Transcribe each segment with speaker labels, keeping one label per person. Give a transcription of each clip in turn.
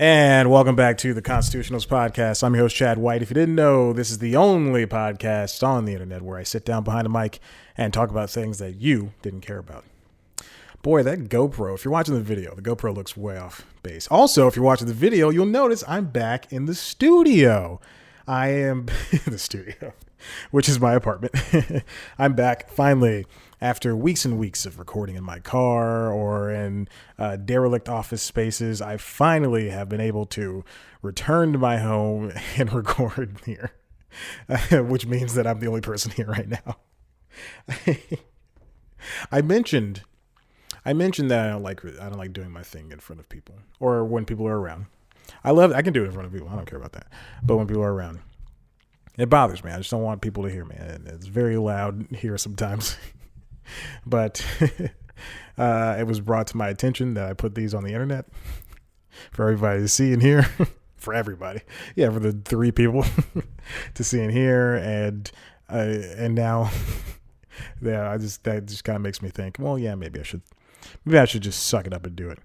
Speaker 1: And welcome back to the Constitutionals Podcast. I'm your host, Chad White. If you didn't know, this is the only podcast on the internet where I sit down behind a mic and talk about things that you didn't care about. Boy, that GoPro, if you're watching the video, the GoPro looks way off base. Also, if you're watching the video, you'll notice I'm back in the studio. I am in the studio, which is my apartment. I'm back finally after weeks and weeks of recording in my car or in derelict office spaces. I finally have been able to return to my home and record here, which means that I'm the only person here right now. I mentioned that I don't like doing my thing in front of people or when people are around. I can do it in front of people. I don't care about that. But when people are around, it bothers me. I just don't want people to hear me. And it's very loud here sometimes. But it was brought to my attention that I put these on the internet for everybody to see and hear. For everybody. Yeah, for the three people to see and hear. And now that just kind of makes me think, well, yeah, maybe I should just suck it up and do it.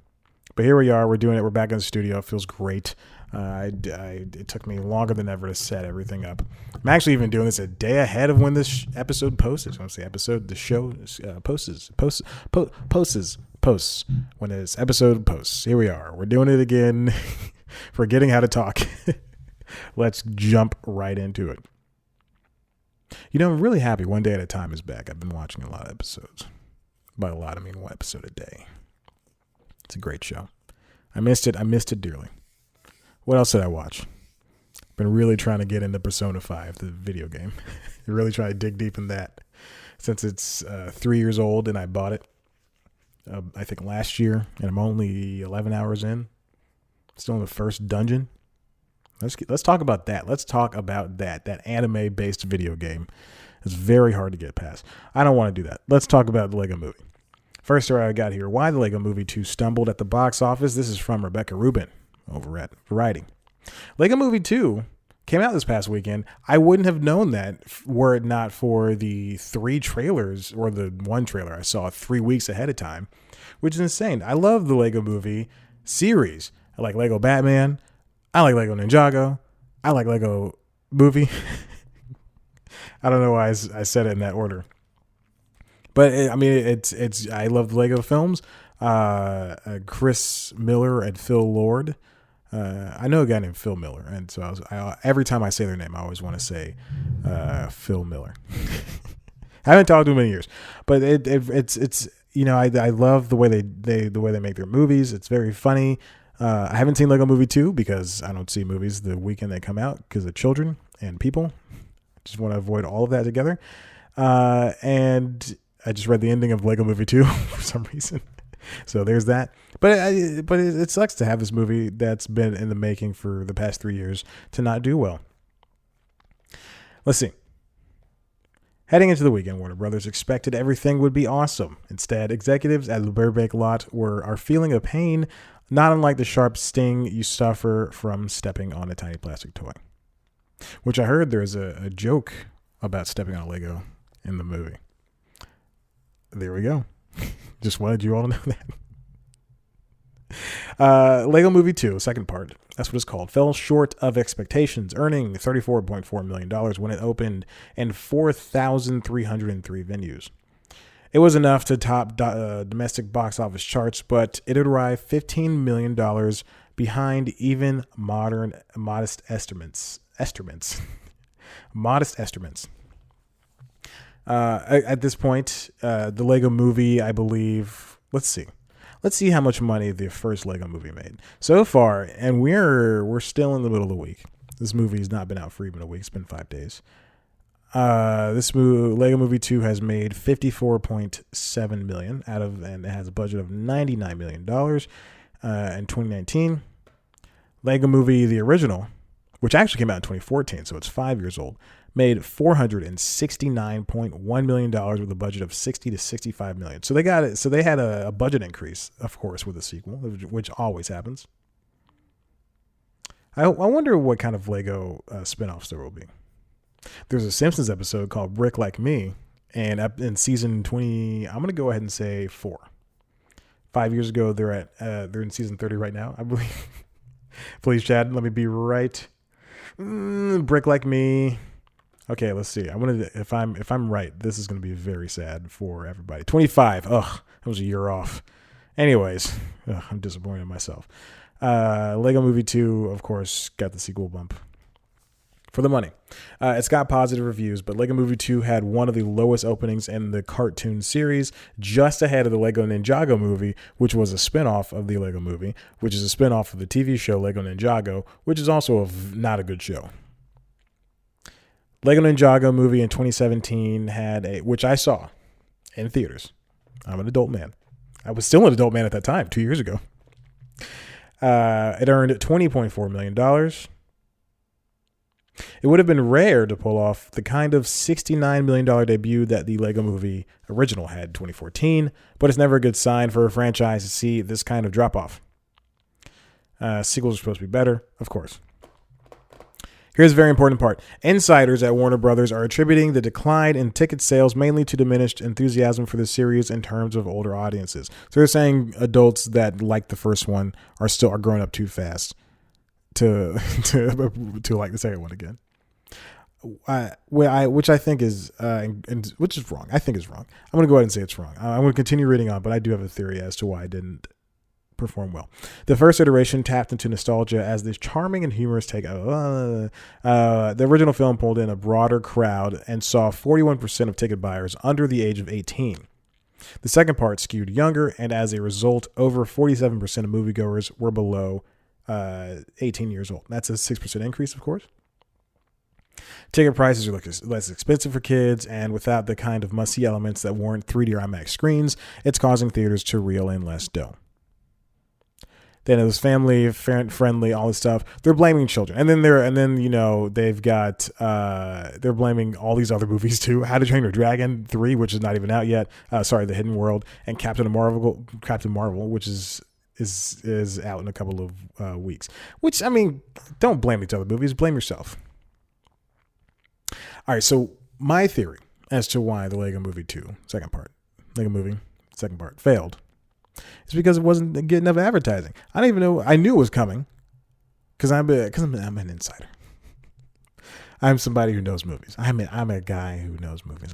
Speaker 1: But here we are. We're doing it. We're back in the studio. It feels great. It took me longer than ever to set everything up. I'm actually even doing this a day ahead of when this episode posts. I want to say episode. The show posts when this episode posts. Here we are. We're doing it again. Forgetting how to talk. Let's jump right into it. You know, I'm really happy One Day at a Time is back. I've been watching a lot of episodes. By a lot, I mean one episode a day. It's a great show. I missed it. I missed it dearly. What else did I watch? Been really trying to get into Persona 5, the video game. Really trying to dig deep in that. Since it's 3 years old and I bought it, I think last year, and I'm only 11 hours in. Still in the first dungeon. Let's talk about that. Let's talk about that anime-based video game. It's very hard to get past. I don't want to do that. Let's talk about the Lego Movie. First story I got here, why the Lego Movie 2 stumbled at the box office. This is from Rebecca Rubin over at Variety. Lego Movie 2 came out this past weekend. I wouldn't have known that were it not for the 3 trailers or the 1 trailer I saw 3 weeks ahead of time, which is insane. I love the Lego Movie series. I like Lego Batman. I like Lego Ninjago. I like Lego Movie. I don't know why I said it in that order. But it's. I love the Lego films. Chris Miller and Phil Lord. I know a guy named Phil Miller, and so every time I say their name, I always want to say Phil Miller. I haven't talked to him in years, but it's you know I love the way they make their movies. It's very funny. I haven't seen Lego Movie 2 because I don't see movies the weekend they come out because of children and people. Just want to avoid all of that together. And I just read the ending of Lego Movie 2 for some reason. So there's that. But it sucks to have this movie that's been in the making for the past 3 years to not do well. Let's see. Heading into the weekend, Warner Brothers expected everything would be awesome. Instead, executives at the Burbank lot are feeling a pain, not unlike the sharp sting you suffer from stepping on a tiny plastic toy. Which I heard there's a joke about stepping on a Lego in the movie. There we go. Just wanted you all to know that. Lego Movie 2, second part, that's what it's called, fell short of expectations, earning $34.4 million when it opened in 4,303 venues. It was enough to top domestic box office charts, but it had arrived $15 million behind even modest estimates. Modest estimates. At this point, the Lego Movie, I believe, let's see how much money the first Lego Movie made so far, and we're still in the middle of the week. This movie has not been out for even a week. It's been 5 days. Lego Movie 2 has made $54.7 million and it has a budget of $99 million in 2019. Lego Movie, the original, which actually came out in 2014, so it's 5 years old, made $469.1 million with a budget of $60 to $65 million. So they got it. So they had a budget increase, of course, with a sequel, which always happens. I wonder what kind of Lego spinoffs there will be. There's a Simpsons episode called Brick Like Me, and in season 20, I'm going to go ahead and say 4. 5 years ago, they're in season 30 right now, I believe. Please, Chad, let me be right. Brick like me. Okay, let's see. I wanted to, if I'm right, this is going to be very sad for everybody. 25. Ugh, that was a year off. Anyways, I'm disappointed in myself. Lego Movie 2, of course, got the sequel bump for the money. It's got positive reviews, but Lego Movie 2 had one of the lowest openings in the cartoon series, just ahead of the Lego Ninjago movie, which was a spinoff of the Lego movie, which is a spinoff of the TV show Lego Ninjago, which is also not a good show. Lego Ninjago movie in 2017 which I saw in theaters. I'm an adult man. I was still an adult man at that time, 2 years ago. It earned $20.4 million. It would have been rare to pull off the kind of $69 million debut that the Lego Movie original had in 2014, but it's never a good sign for a franchise to see this kind of drop-off. Sequels are supposed to be better, of course. Here's a very important part. Insiders at Warner Brothers are attributing the decline in ticket sales mainly to diminished enthusiasm for the series in terms of older audiences. So they're saying adults that like the first one are growing up too fast to like the second one again. Which I think is which is wrong. I think is wrong. I'm going to go ahead and say it's wrong. I'm going to continue reading on, but I do have a theory as to why I didn't perform well. The first iteration tapped into nostalgia as this charming and humorous take. The original film pulled in a broader crowd and saw 41% of ticket buyers under the age of 18. The second part skewed younger, and as a result, over 47% of moviegoers were below 18 years old. That's a 6% increase, of course. Ticket prices are less expensive for kids, and without the kind of must-see elements that warrant 3D or IMAX screens, it's causing theaters to reel in less dough. Then it was family friendly, all this stuff. They're blaming children, and then they've got they're blaming all these other movies too. How to Train Your Dragon 3, which is not even out yet. The Hidden World, and Captain Marvel, which is out in a couple of weeks. Which, I mean, don't blame these other movies. Blame yourself. All right, so my theory as to why the Lego Movie 2 second part failed. It's because it wasn't getting enough advertising. I don't even know. I knew it was coming because I'm an insider. I'm somebody who knows movies. I'm a guy who knows movies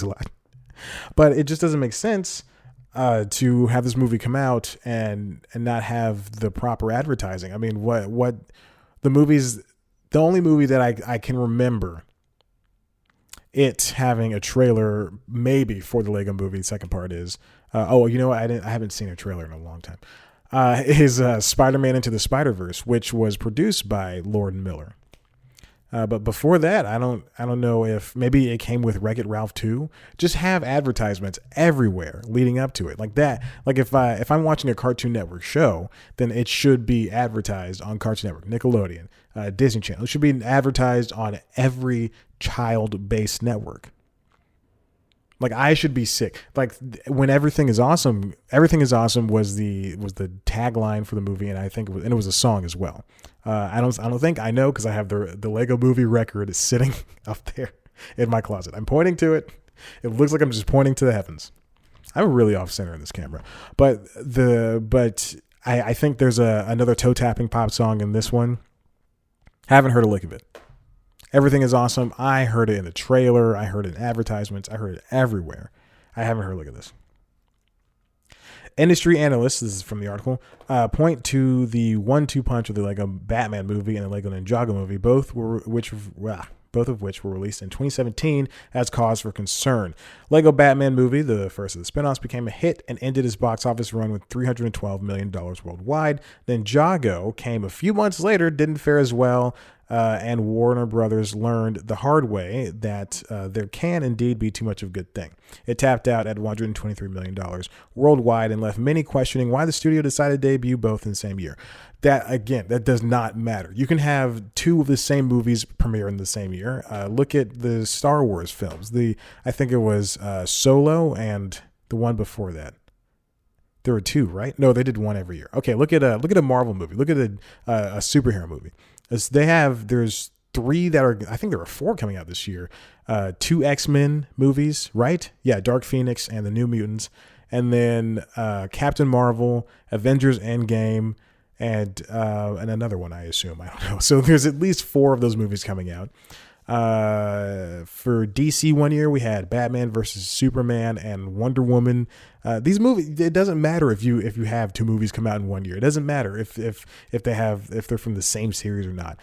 Speaker 1: a lot. But it just doesn't make sense to have this movie come out and not have the proper advertising. I mean, what the movies? The only movie that I can remember it having a trailer maybe for the Lego Movie second part is I haven't seen a trailer in a long time. Is Spider-Man Into the Spider-Verse, which was produced by Lord Miller. But before that, I don't know if maybe it came with Wreck-It Ralph 2. Just have advertisements everywhere leading up to it, like that. Like if I'm watching a Cartoon Network show, then it should be advertised on Cartoon Network, Nickelodeon, Disney Channel. It should be advertised on every child-based network. Like I should be sick. Like when Everything is Awesome was the tagline for the movie, and I think it was a song as well. I don't think I know because I have the Lego Movie record is sitting up there in my closet. I'm pointing to it. It looks like I'm just pointing to the heavens. I'm really off center in this camera, but I think there's another toe tapping pop song in this one. Haven't heard a lick of it. Everything is Awesome. I heard it in the trailer. I heard it in advertisements. I heard it everywhere. I haven't heard a lick of this. Industry analysts, this is from the article, point to the 1-2 punch of the Lego Batman movie and the Lego Ninjago movie, both of which were released in 2017 as cause for concern. Lego Batman movie, the first of the spinoffs, became a hit and ended its box office run with $312 million worldwide. Then Ninjago came a few months later, didn't fare as well, and Warner Brothers learned the hard way that there can indeed be too much of a good thing. It tapped out at $123 million worldwide and left many questioning why the studio decided to debut both in the same year. That does not matter. You can have two of the same movies premiere in the same year. Look at the Star Wars films. I think it was Solo and the one before that. There were two, right? No, they did one every year. Okay, look at a Marvel movie. Look at a superhero movie. There's three that are, I think there are four coming out this year. 2 X-Men movies, right? Yeah, Dark Phoenix and the New Mutants. And then Captain Marvel, Avengers Endgame, and another one, I assume. I don't know. So there's at least 4 of those movies coming out. For DC one year, we had Batman versus Superman and Wonder Woman. These movies, it doesn't matter if you have 2 movies come out in one year. It doesn't matter if they're from the same series or not.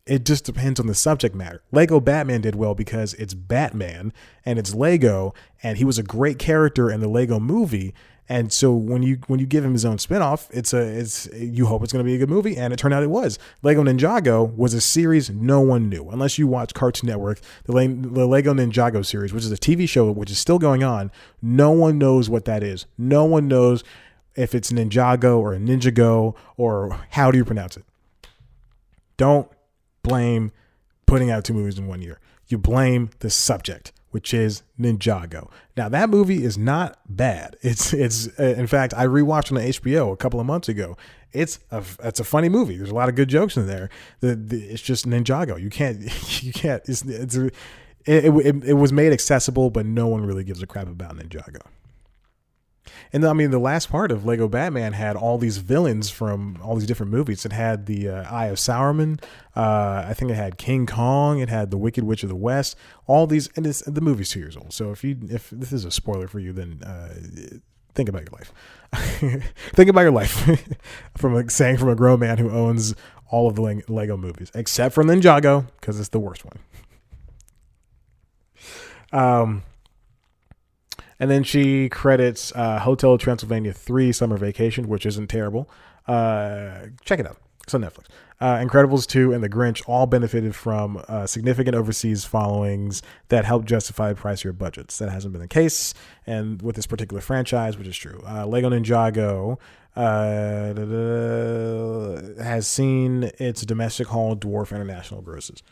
Speaker 1: It just depends on the subject matter. Lego Batman did well because it's Batman and it's Lego, and he was a great character in the Lego movie. And so when you give him his own spinoff, you hope it's going to be a good movie, and it turned out it was. Lego Ninjago was a series no one knew unless you watch Cartoon Network. The Lego Ninjago series, which is a TV show which is still going on, no one knows what that is. No one knows if it's Ninjago or Ninjago or how do you pronounce it. Don't blame putting out 2 movies in one year. You blame the subject, which is Ninjago. Now that movie is not bad. It's in fact, I rewatched on HBO a couple of months ago. It's a funny movie. There's a lot of good jokes in there. It's just Ninjago. You can't. It was made accessible, but no one really gives a crap about Ninjago. And I mean, the last part of Lego Batman had all these villains from all these different movies. It had the Eye of Sauron. I think it had King Kong. It had the Wicked Witch of the West. All these, and the movie's 2 years old. So if this is a spoiler for you, then think about your life. Think about your life from a grown man who owns all of the Lego movies, except for Ninjago, because it's the worst one. And then she credits Hotel Transylvania 3 Summer Vacation, which isn't terrible. Check it out. It's on Netflix. Incredibles 2 and The Grinch all benefited from significant overseas followings that helped justify pricier budgets. That hasn't been the case, and with this particular franchise, which is true. Lego Ninjago has seen its domestic haul dwarf international grosses.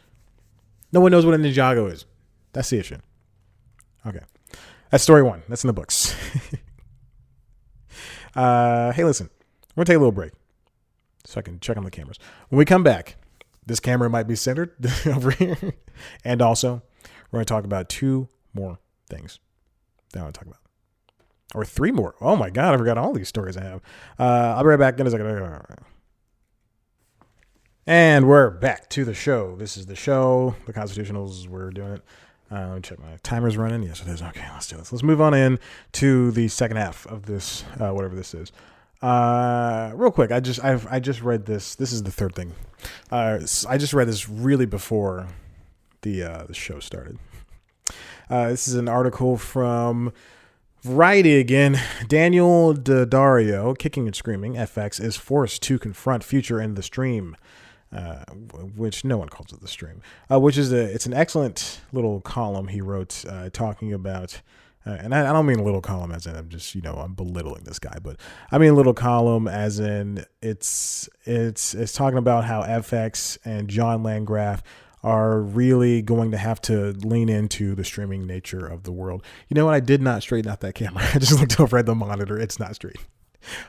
Speaker 1: No one knows what a Ninjago is. That's the issue. Okay. That's story 1. That's in the books. Hey, listen, we're going to take a little break so I can check on the cameras. When we come back, this camera might be centered over here. And also, we're going to talk about 2 more things that I want to talk about. Or 3 more. Oh, my God. I forgot all these stories I have. I'll be right back in a second. And we're back to the show. This is the show. The Constitutionals, we're doing it. Let me check my timer's running. Yes, it is. Okay, let's do this. Let's move on in to the second half of this, whatever this is. Real quick, I just read this. This is the third thing. I just read this really before the show started. This is an article from Variety again. Daniel Daddario, Kicking and Screaming, FX is forced to confront future in the stream. Which no one calls it the stream, which is it's an excellent little column he wrote talking about, and I don't mean a little column as in I'm just, I'm belittling this guy, but I mean a little column as in it's talking about how FX and John Landgraf are really going to have to lean into the streaming nature of the world. You know what? I did not straighten out that camera. I just looked over at the monitor. It's not straight.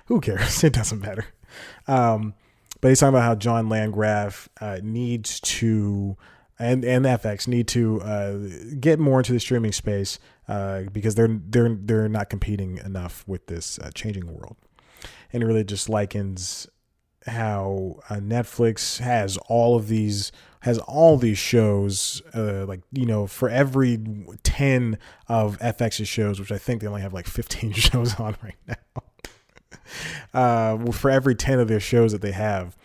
Speaker 1: Who cares? It doesn't matter. But he's talking about how John Landgraf needs to, and FX need to get more into the streaming space because they're not competing enough with this changing world. And he really just likens how Netflix has all these shows, for every 10 of FX's shows, which I think they only have like 15 shows on right now. For every 10 of their shows that they have,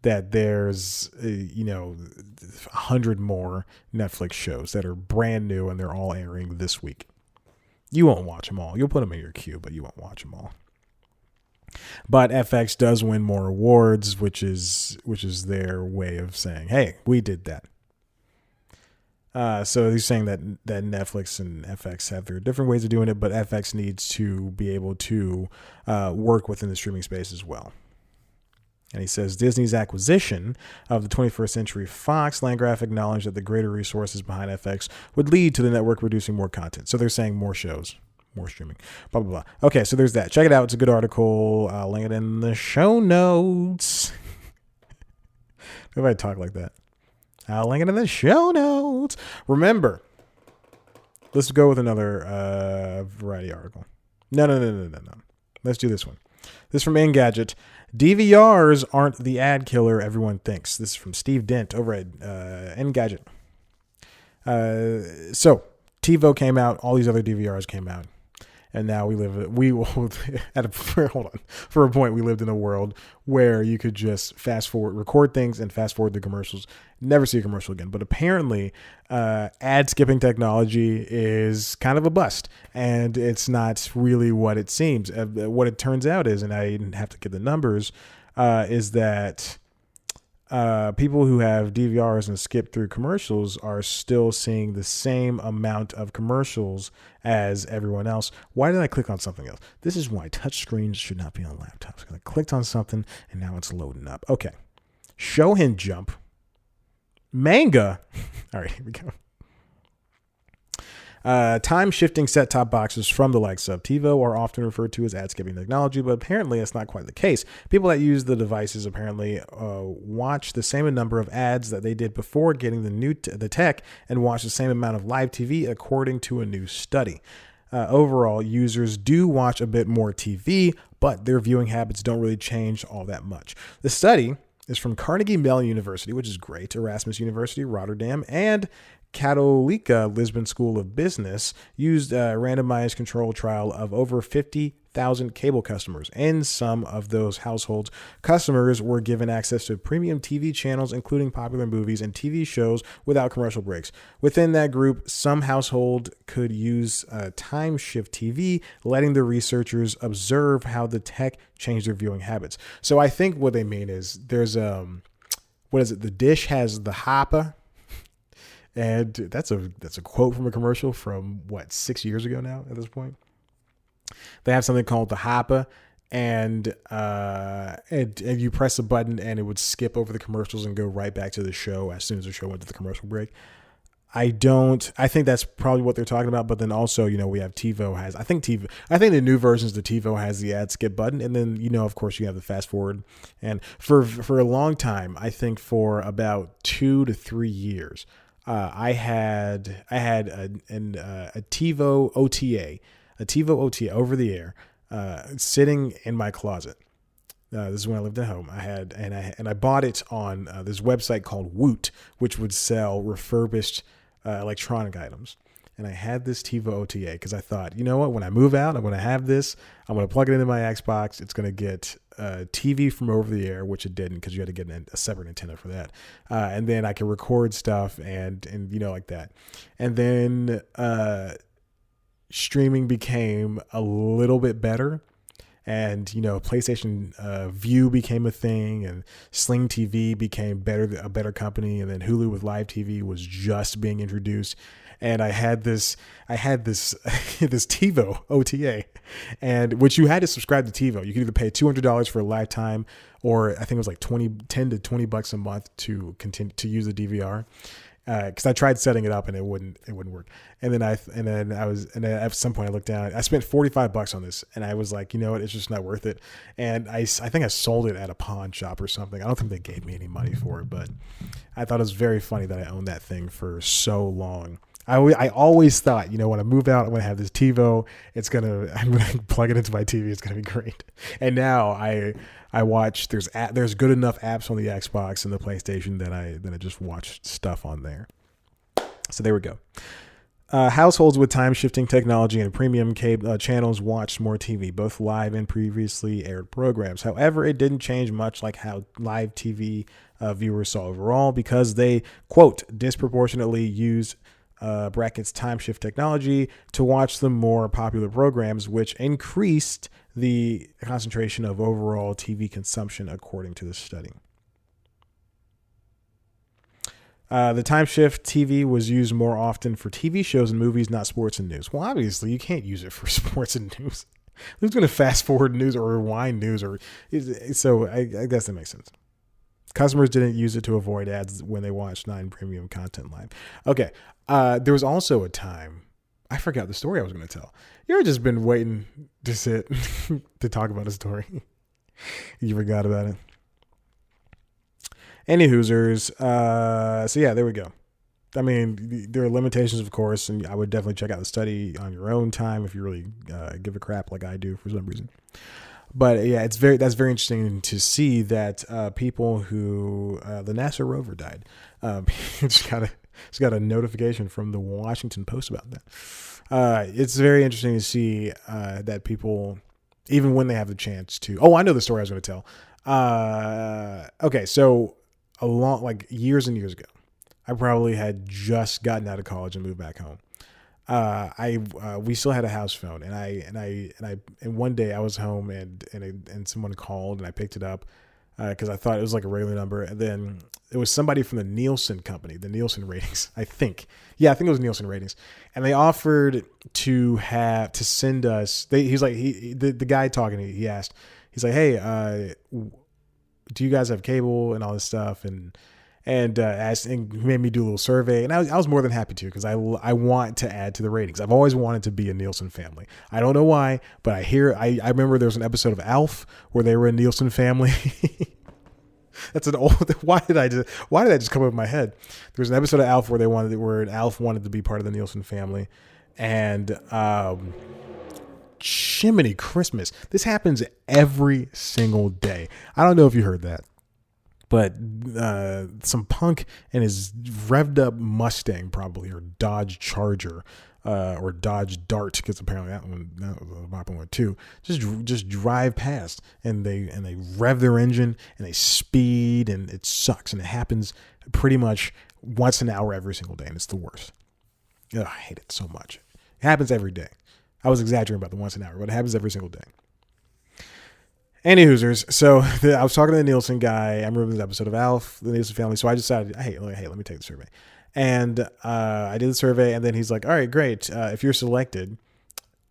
Speaker 1: that there's 100 more Netflix shows that are brand new and they're all airing this week. You won't watch them all. You'll put them in your queue, but you won't watch them all. But FX does win more awards, which is their way of saying, hey, we did that. So he's saying that Netflix and FX have their different ways of doing it, but FX needs to be able to work within the streaming space as well. And he says Disney's acquisition of the 21st Century Fox, Landgraf acknowledged that the greater resources behind FX would lead to the network producing more content. So they're saying more shows, more streaming, blah, blah, blah. Okay, so there's that. Check it out. It's a good article. I'll link it in the show notes. If I talk like that. I'll link it in the show notes. Remember, let's go with another Variety article. No. Let's do this one. This is from Engadget. DVRs aren't the ad killer everyone thinks. This is from Steve Dent over at Engadget. So TiVo came out. All these other DVRs came out. And now hold on. For a point, we lived in a world where you could just fast forward, record things and fast forward the commercials, never see a commercial again. But apparently, ad skipping technology is kind of a bust, and it's not really what it seems. What it turns out is, and I didn't have to get the numbers, is that people who have DVRs and skip through commercials are still seeing the same amount of commercials as everyone else. Why did I click on something else? This is why touch screens should not be on laptops. I clicked on something and now it's loading up. Okay. Shonen Jump. Manga. All right, here we go. Time-shifting set-top boxes from the likes of TiVo are often referred to as ad-skipping technology, but apparently it's not quite the case. People that use the devices apparently watch the same number of ads that they did before getting the tech and watch the same amount of live TV, according to a new study. Overall, users do watch a bit more TV, but their viewing habits don't really change all that much. The study is from Carnegie Mellon University, which is great, Erasmus University, Rotterdam, and Katolika Lisbon School of Business used a randomized control trial of over 50,000 cable customers. In some of those households, customers were given access to premium TV channels, including popular movies and TV shows without commercial breaks. Within that group, some household could use time shift TV, letting the researchers observe how the tech changed their viewing habits. So I think what they mean is there's what is it? The dish has the hopper. And that's a quote from a commercial from 6 years ago now at this point. They have something called the Hopper, and you press a button and it would skip over the commercials and go right back to the show as soon as the show went to the commercial break. I think that's probably what they're talking about. But then also, we have TiVo I think the new versions of TiVo has the ad skip button. And then, of course you have the fast forward. And for a long time, I think for about 2 to 3 years, I had a TiVo OTA over the air, sitting in my closet. This is when I lived at home. I bought it on this website called Woot, which would sell refurbished electronic items. And I had this TiVo OTA because I thought, you know what? When I move out, I'm going to have this. I'm going to plug it into my Xbox. It's going to get TV from over the air, which it didn't because you had to get a separate antenna for that. And then I can record stuff and like that. And then streaming became a little bit better. And, PlayStation View became a thing, and Sling TV became a better company. And then Hulu with Live TV was just being introduced. And I had this this TiVo OTA, and which you had to subscribe to TiVo. You could either pay $200 for a lifetime, or I think it was like $10 to $20 a month to continue to use the DVR. Because I tried setting it up and it wouldn't work. And then at some point I looked down. I spent $45 on this, and I was like, you know what, it's just not worth it. And I think I sold it at a pawn shop or something. I don't think they gave me any money for it, but I thought it was very funny that I owned that thing for so long. I always thought, when I move out, I'm going to have this TiVo. I'm going to plug it into my TV. It's going to be great. And now I watch, there's good enough apps on the Xbox and the PlayStation that I just watch stuff on there. So there we go. Households with time-shifting technology and premium cable channels watched more TV, both live and previously aired programs. However, it didn't change much like how live TV viewers saw overall, because they, quote, disproportionately use brackets time shift technology to watch the more popular programs, which increased the concentration of overall TV consumption, according to the study. The time shift TV was used more often for TV shows and movies, not sports and news. Well, obviously, you can't use it for sports and news. Who's going to fast forward news or rewind news? So I guess that makes sense. Customers didn't use it to avoid ads when they watched non-premium content live. Okay. There was also a time, I forgot the story I was going to tell. You ever just been waiting to sit to talk about a story? You forgot about it. Any Hoosers. So yeah, there we go. I mean, there are limitations, of course, and I would definitely check out the study on your own time if you really give a crap like I do for some reason. But yeah, that's very interesting to see that people who the NASA rover died. Just got a notification from the Washington Post about that. It's very interesting to see that people, even when they have the chance to. Oh, I know the story I was going to tell. Okay, so years and years ago, I probably had just gotten out of college and moved back home. We still had a house phone, and one day I was home and someone called and I picked it up because I thought it was like a regular number, and then it was somebody from the Nielsen company, the Nielsen ratings, I think. Yeah, I think it was Nielsen ratings, and they offered to send us. The guy talking, he asked, he's like, hey, do you guys have cable and all this stuff, and asked and made me do a little survey, and I was more than happy to, because I want to add to the ratings. I've always wanted to be a Nielsen family. I don't know why, but I remember there was an episode of Alf where they were a Nielsen family. That's an old. Why did I just come up in my head? There was an episode of Alf where Alf wanted to be part of the Nielsen family, and Jiminy Christmas. This happens every single day. I don't know if you heard that, but some punk in his revved up Mustang, probably, or Dodge Charger, or Dodge Dart, because apparently that was a popular one too. Just drive past, and they rev their engine and they speed, and it sucks. And it happens pretty much once an hour every single day, and it's the worst. Ugh, I hate it so much. It happens every day. I was exaggerating about the once an hour, but it happens every single day. Any Hoosers. So I was talking to the Nielsen guy. I remember this episode of Alf, the Nielsen family. So I decided, hey, let me take the survey. And I did the survey, and then he's like, all right, great. If you're selected,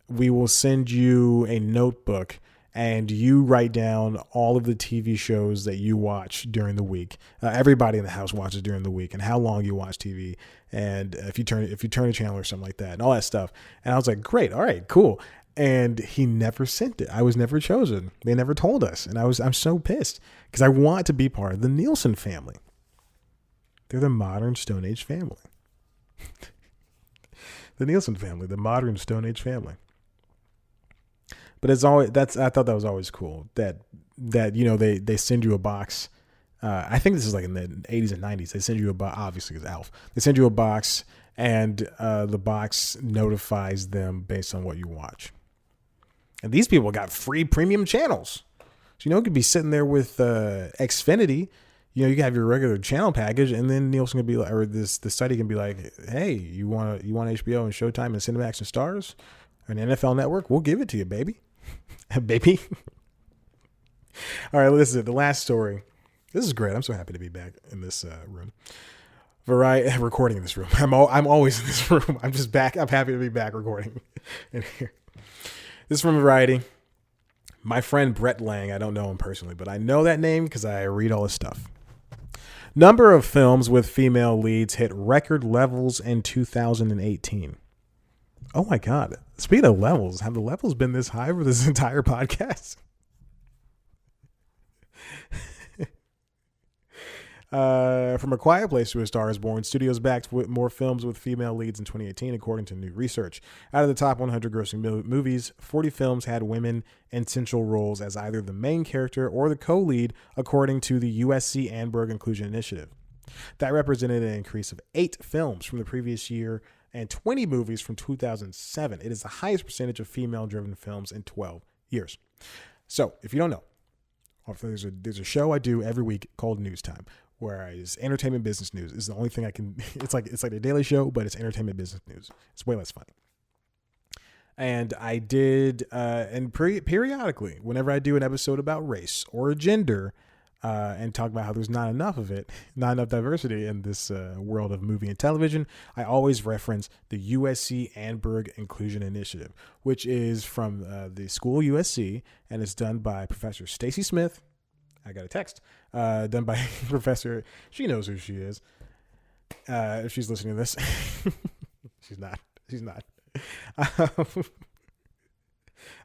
Speaker 1: we will send you a notebook, and you write down all of the TV shows that you watch during the week. Everybody in the house watches during the week, and how long you watch TV, and if you turn a channel or something like that, and all that stuff. And I was like, great, all right, cool. And he never sent it. I was never chosen. They never told us. And I'm so pissed, because I want to be part of the Nielsen family. They're the modern Stone Age family. The Nielsen family, the modern Stone Age family. But I thought that was always cool that they send you a box. I think this is like in the 80s and 90s. They send you a box, obviously it's Alf. They send you a box, and the box notifies them based on what you watch. And these people got free premium channels. So, you could be sitting there with Xfinity. You can have your regular channel package, and then Nielsen can be like, or the study can be like, hey, you want HBO and Showtime and Cinemax and Stars, or an NFL Network? We'll give it to you, baby. Baby. All right, listen, the last story. This is great. I'm so happy to be back in this room. Recording in this room. I'm always in this room. I'm just back. I'm happy to be back recording in here. This is from Variety. My friend Brett Lang, I don't know him personally, but I know that name because I read all his stuff. Number of films with female leads hit record levels in 2018. Oh my God. Speaking of levels, have the levels been this high for this entire podcast? From A Quiet Place to A Star is Born, studios backed with more films with female leads in 2018, according to new research. Out of the top 100 grossing movies, 40 films had women in central roles as either the main character or the co-lead, according to the USC Annenberg Inclusion Initiative. That represented an increase of 8 films from the previous year and 20 movies from 2007. It is the highest percentage of female-driven films in 12 years. So, if you don't know, there's a show I do every week called News Time, where it's entertainment business news. It's the only thing I can. It's like a daily show, but it's entertainment business news. It's way less funny. And I did, periodically, whenever I do an episode about race or gender, and talk about how there's not enough of it, not enough diversity in this world of movie and television, I always reference the USC Annenberg Inclusion Initiative, which is from the school USC, and it's done by Professor Stacy Smith. I got a text done by Professor. She knows who she is. If she's listening to this, she's not.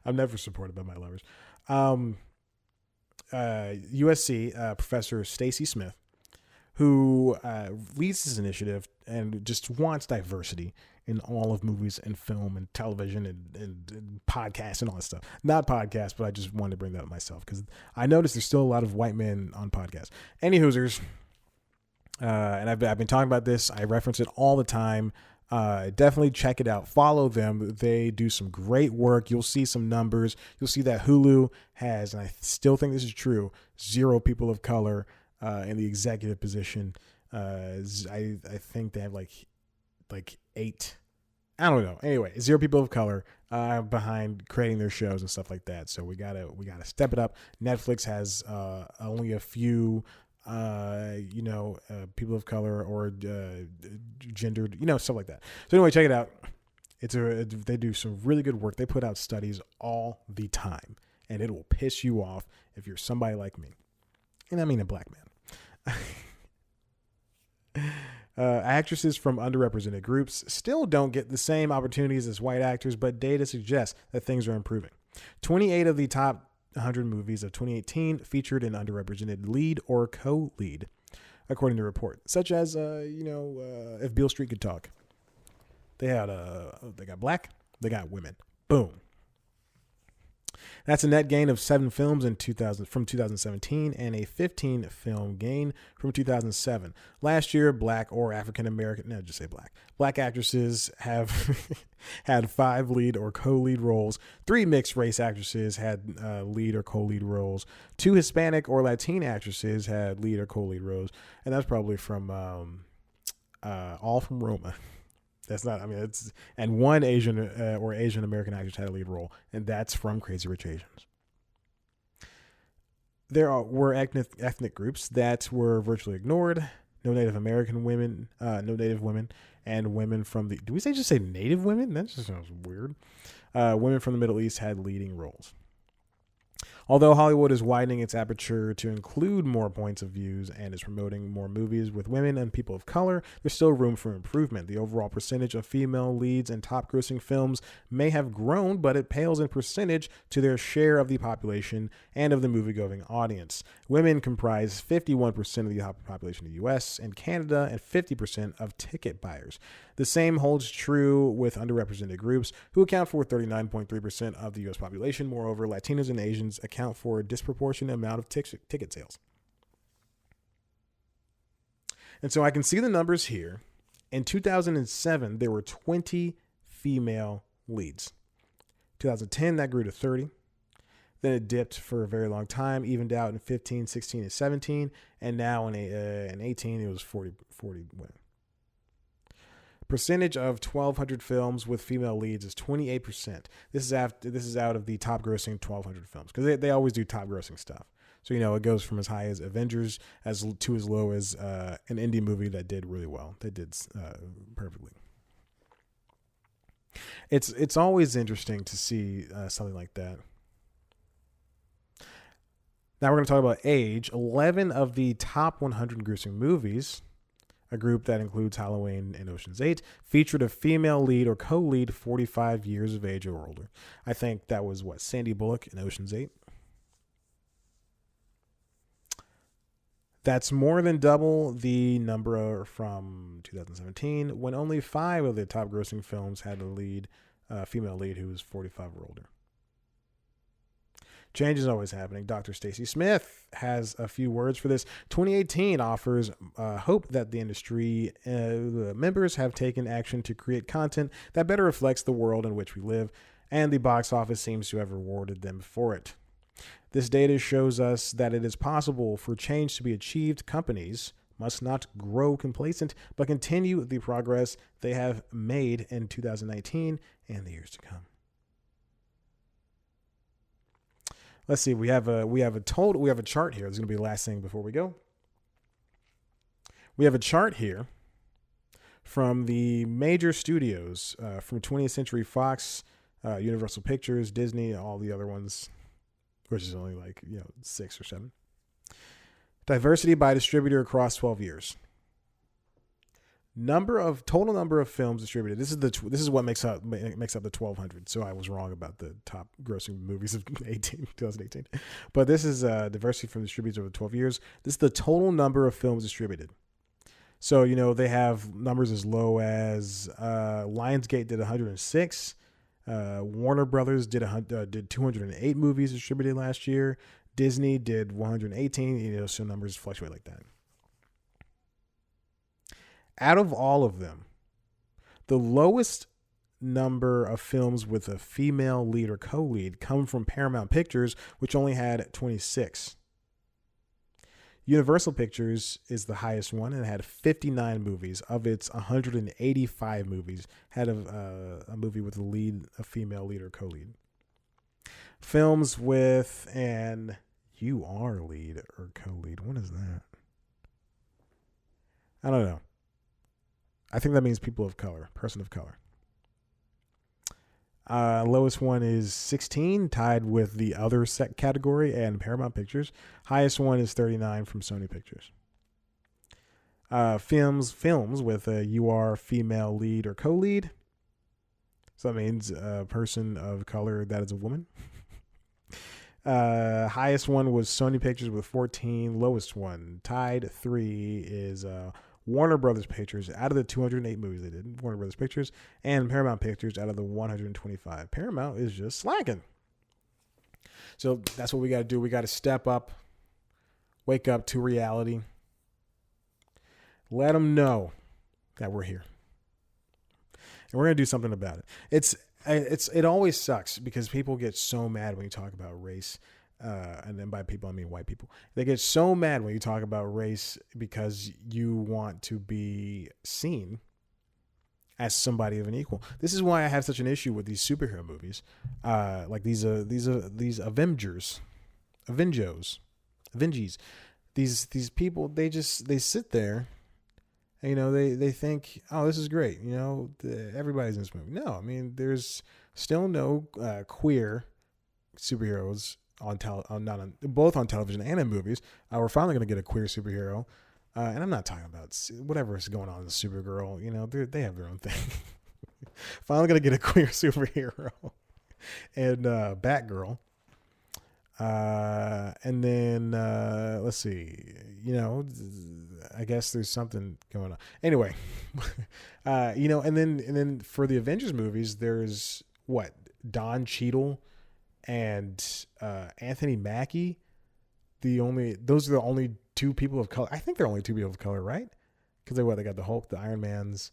Speaker 1: I'm never supported by my lovers. USC Professor Stacy Smith, who leads this initiative and just wants diversity in all of movies and film and television and podcasts and all that stuff. Not podcasts, but I just wanted to bring that up myself because I noticed there's still a lot of white men on podcasts. Any Hoosers, and I've been talking about this. I reference it all the time. Definitely check it out. Follow them. They do some great work. You'll see some numbers. You'll see that Hulu has, and I still think this is true, 0 people of color in the executive position. I think they have like 8. I don't know. Anyway, 0 people of color behind creating their shows and stuff like that. So we gotta step it up. Netflix has only a few people of color or gendered, stuff like that. So anyway, check it out. They do some really good work. They put out studies all the time, and it will piss you off if you're somebody like me, and I mean a black man. Actresses from underrepresented groups still don't get the same opportunities as white actors, but data suggests that things are improving. 28 of the top 100 movies of 2018 featured an underrepresented lead or co-lead, according to the report, such as If Beale Street Could Talk. They got black, they got women. Boom. That's a net gain of 7 films from 2017 and a 15 film gain from 2007. Last year, black or African American, no, just say black actresses have had 5 lead or co-lead roles. 3 mixed race actresses had lead or co-lead roles. 2 Hispanic or Latina actresses had lead or co-lead roles. And that's probably from All from Roma. That's not, and 1 Asian or Asian American actress had a lead role, and that's from Crazy Rich Asians. There were ethnic groups that were virtually ignored. No Native American women, no Native women, and women from the, do we just say Native women? That just sounds weird. Women from the Middle East had leading roles. Although Hollywood is widening its aperture to include more points of views and is promoting more movies with women and people of color, there's still room for improvement. The overall percentage of female leads in top-grossing films may have grown, but it pales in percentage to their share of the population and of the movie-going audience. Women comprise 51% of the population in the U.S. and Canada and 50% of ticket buyers. The same holds true with underrepresented groups, who account for 39.3% of the U.S. population. Moreover, Latinos and Asians account for a disproportionate amount of ticket sales. And so I can see the numbers here. In 2007, there were 20 female leads. 2010, that grew to 30. Then it dipped for a very long time, evened out in 15, 16, and 17. And now in 18, it was 40 women. Percentage of 1,200 films with female leads is 28%. This is out of the top grossing 1,200 films, because they always do top grossing stuff. So it goes from as high as Avengers to as low as an indie movie that did really well. They did perfectly. It's always interesting to see something like that. Now we're going to talk about age. 11 of the top 100 grossing movies, a group that includes Halloween and Ocean's 8, featured a female lead or co-lead 45 years of age or older. I think that was, Sandy Bullock in Ocean's 8. That's more than double the number from 2017, when only 5 of the top grossing films had a lead, female lead who was 45 or older. Change is always happening. Dr. Stacy Smith has a few words for this. 2018 offers hope that the industry members have taken action to create content that better reflects the world in which we live, and the box office seems to have rewarded them for it. This data shows us that it is possible for change to be achieved. Companies must not grow complacent, but continue the progress they have made in 2019 and the years to come. Let's see. We have a chart here. This is going to be the last thing before we go. We have a chart here from the major studios from 20th Century Fox, Universal Pictures, Disney, all the other ones, which is only 6 or 7. Diversity by distributor across 12 years. Total number of films distributed. This is what makes up the 1,200. So I was wrong about the top grossing movies of 2018. But this is diversity from distributors over 12 years. This is the total number of films distributed. So, they have numbers as low as Lionsgate did 106. Warner Brothers did 208 movies distributed last year. Disney did 118. So numbers fluctuate like that. Out of all of them, the lowest number of films with a female lead or co-lead come from Paramount Pictures, which only had 26. Universal Pictures is the highest one and had 59 movies. Of its 185 movies, had a movie with a female lead or co-lead. Films with an UR lead or co-lead. What is that? I don't know. I think that means people of color, person of color. Lowest one is 16, tied with the other set category and Paramount Pictures. Highest one is 39 from Sony Pictures. Films with a UR female lead or co-lead. So that means a person of color that is a woman. Highest one was Sony Pictures with 14. Lowest one, tied 3, is Warner Brothers Pictures out of the 208 movies they did. Warner Brothers Pictures and Paramount Pictures out of the 125. Paramount is just slacking. So that's what we got to do. We got to step up, wake up to reality. Let them know that we're here. And we're going to do something about it. It always sucks because people get so mad when you talk about race. And then by people, I mean white people. They get so mad when you talk about race because you want to be seen as somebody of an equal. This is why I have such an issue with these superhero movies, like these Avengers. These people, they sit there, and, they think, oh, this is great. Everybody's in this movie. No, I mean, there's still no queer superheroes both on television and in movies. We're finally going to get a queer superhero, and I'm not talking about whatever is going on with Supergirl. They have their own thing. Finally going to get a queer superhero, and Batgirl, and then let's see. I guess there's something going on. Anyway, and then for the Avengers movies, there's Don Cheadle and Anthony Mackie. Those are the only two people of color. I think they're only two people of color, right? Because they got the Hulk, the Iron Man's,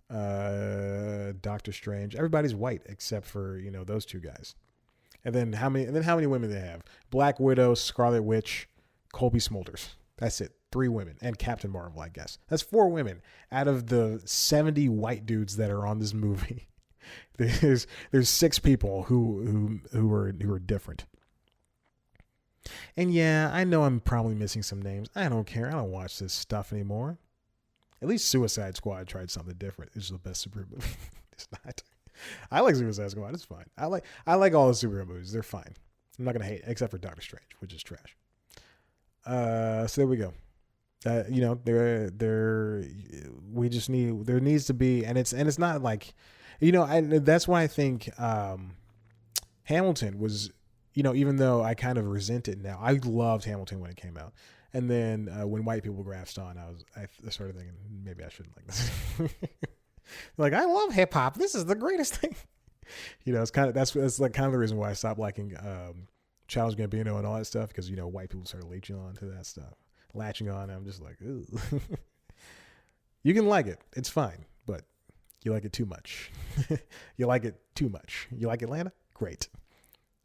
Speaker 1: Doctor Strange. Everybody's white except for those two guys. And then how many women they have? Black Widow, Scarlet Witch, Colby Smulders. That's it. 3 women and Captain Marvel, I guess. That's 4 women out of the 70 white dudes that are on this movie. There's 6 people who are different. And yeah, I know I'm probably missing some names. I don't care. I don't watch this stuff anymore. At least Suicide Squad tried something different. It's the best superhero movie. It's not. I like Suicide Squad. It's fine. I like all the superhero movies. They're fine. I'm not gonna hate, except for Doctor Strange, which is trash. So there we go. There needs to be, and it's not like. That's why I think Hamilton was, even though I kind of resent it now, I loved Hamilton when it came out. And then when white people grasped on, I started thinking maybe I shouldn't like this. Like, I love hip hop. This is the greatest thing. It's kind of that's like kind of the reason why I stopped liking Childish Gambino and all that stuff, because white people started latching on to that stuff, and I'm just like, ooh. You can like it, it's fine, but you like it too much. You like it too much. You like Atlanta? Great.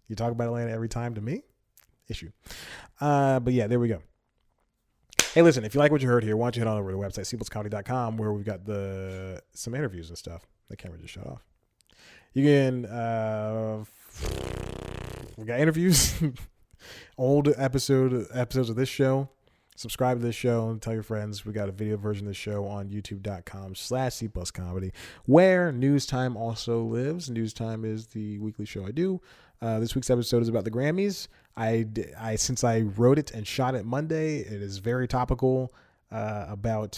Speaker 1: You talk about Atlanta every time to me? Issue. But yeah, there we go. Hey, listen, if you like what you heard here, why don't you head on over to the website, cpluscomedy.com, where we've got some interviews and stuff. The camera just shut off. You can, we got interviews, old episodes of this show. Subscribe to this show and tell your friends. We got a video version of the show on youtube.com/cpluscomedy, where News Time also lives. News Time is the weekly show I do. This week's episode is about the Grammys. Since I wrote it and shot it Monday, it is very topical about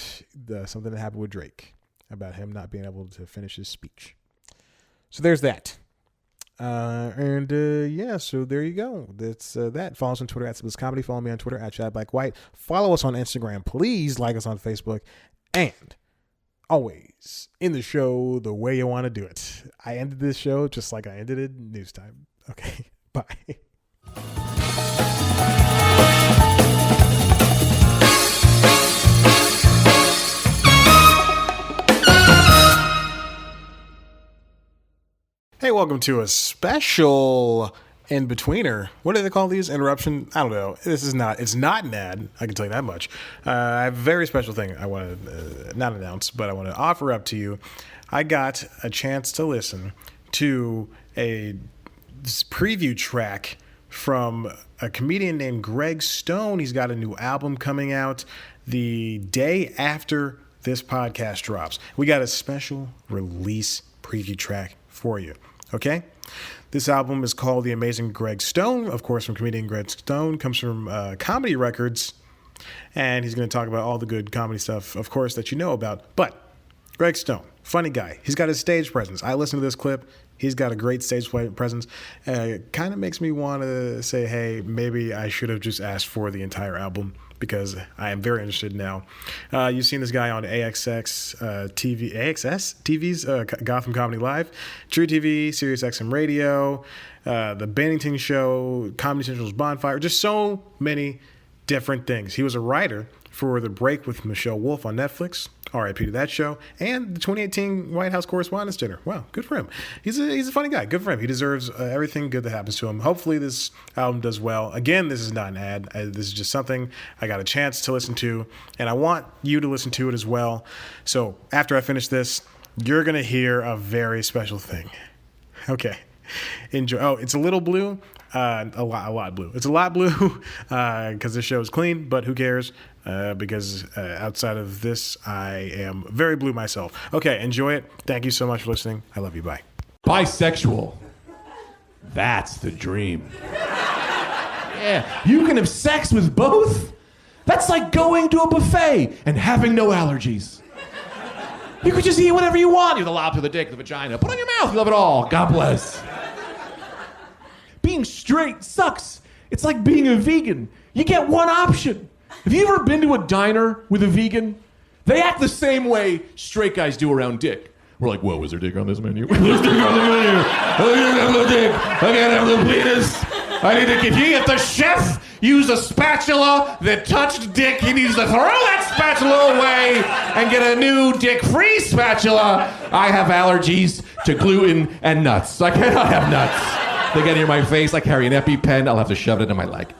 Speaker 1: something that happened with Drake, about him not being able to finish his speech. So there's that. So there you go. That's that. Follow us on Twitter @CPlusComedy. Follow me on Twitter @ChadBlackWhite. Follow us on Instagram. Please like us on Facebook And always in the show the way you want to do it. I ended this show just like I ended it news time. Okay, bye. Hey, welcome to a special in-betweener. What do they call these? Interruption? I don't know. It's not an ad. I can tell you that much. I have a very special thing I want to not announce, but I want to offer up to you. I got a chance to listen to a preview track from a comedian named Greg Stone. He's got a new album coming out the day after this podcast drops. We got a special release preview track for you. Okay? This album is called The Amazing Greg Stone, of course, from comedian Greg Stone. Comes from Comedy Records, and he's going to talk about all the good comedy stuff, of course, that you know about. But Greg Stone, funny guy. He's got his stage presence. I listened to this clip. He's got a great stage presence. It kind of makes me want to say, hey, maybe I should have just asked for the entire album, because I am very interested now. You've seen this guy on TV's Gotham Comedy Live, True TV, Sirius XM Radio, The Bannington Show, Comedy Central's Bonfire, just so many different things. He was a writer for The Break with Michelle Wolf on Netflix, RIP to that show, and the 2018 White House Correspondents' Dinner. Wow, good for him. He's a funny guy. Good for him. He deserves everything good that happens to him. Hopefully this album does well. Again, this is not an ad. This is just something I got a chance to listen to, and I want you to listen to it as well. So after I finish this, you're going to hear a very special thing. Okay. Enjoy. Oh, it's a little blue. A lot blue. It's a lot blue because this show is clean, but who cares? Because outside of this, I am very blue myself. Okay, enjoy it. Thank you so much for listening. I love you. Bye.
Speaker 2: Bisexual. That's the dream. Yeah, you can have sex with both. That's like going to a buffet and having no allergies. You could just eat whatever you want. You're the lobster, the dick, the vagina. Put it on your mouth. You love it all. God bless. Being straight sucks. It's like being a vegan. You get one option. Have you ever been to a diner with a vegan? They act the same way straight guys do around dick. We're like, whoa, is there dick on this menu? There's dick on the menu. I can't have no dick. I can't have no penis. I need to get if the chef used a spatula that touched dick, he needs to throw that spatula away and get a new dick-free spatula. I have allergies to gluten and nuts. I cannot have nuts. They get near my face, I carry an EpiPen, I'll have to shove it into my leg.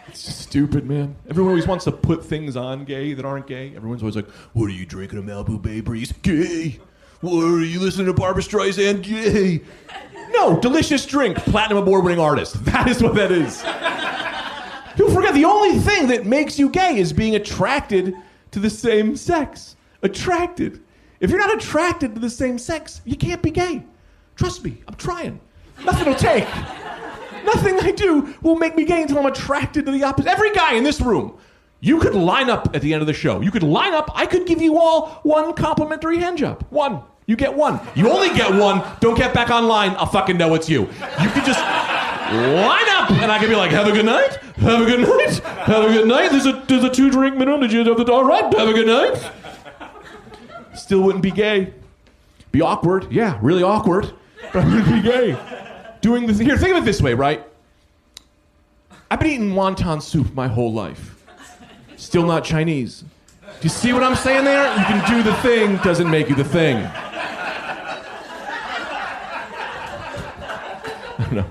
Speaker 2: It's just stupid, man. Everyone always wants to put things on gay that aren't gay. Everyone's always like, what are you drinking, a Malibu Bay Breeze? Gay. What are you listening to Barbra Streisand? Gay. No, delicious drink, platinum award-winning artist. That is what that is. People forget the only thing that makes you gay is being attracted to the same sex. Attracted. If you're not attracted to the same sex, you can't be gay. Trust me, I'm trying. Nothing will take. Nothing I do will make me gay until I'm attracted to the opposite. Every guy in this room, you could line up at the end of the show. You could line up, I could give you all one complimentary hand job. One. You get one. You only get one. Don't get back online. I'll fucking know it's you. You could just line up, and I could be like, have a good night. Have a good night. Have a good night. There's a 2-drink minimum. Did you have the dog right? Have a good night. Still wouldn't be gay. Be awkward. Yeah, really awkward. But I wouldn't be gay. Doing this. Here, think of it this way, right? I've been eating wonton soup my whole life. Still not Chinese. Do you see what I'm saying there? You can do the thing, doesn't make you the thing. I don't know.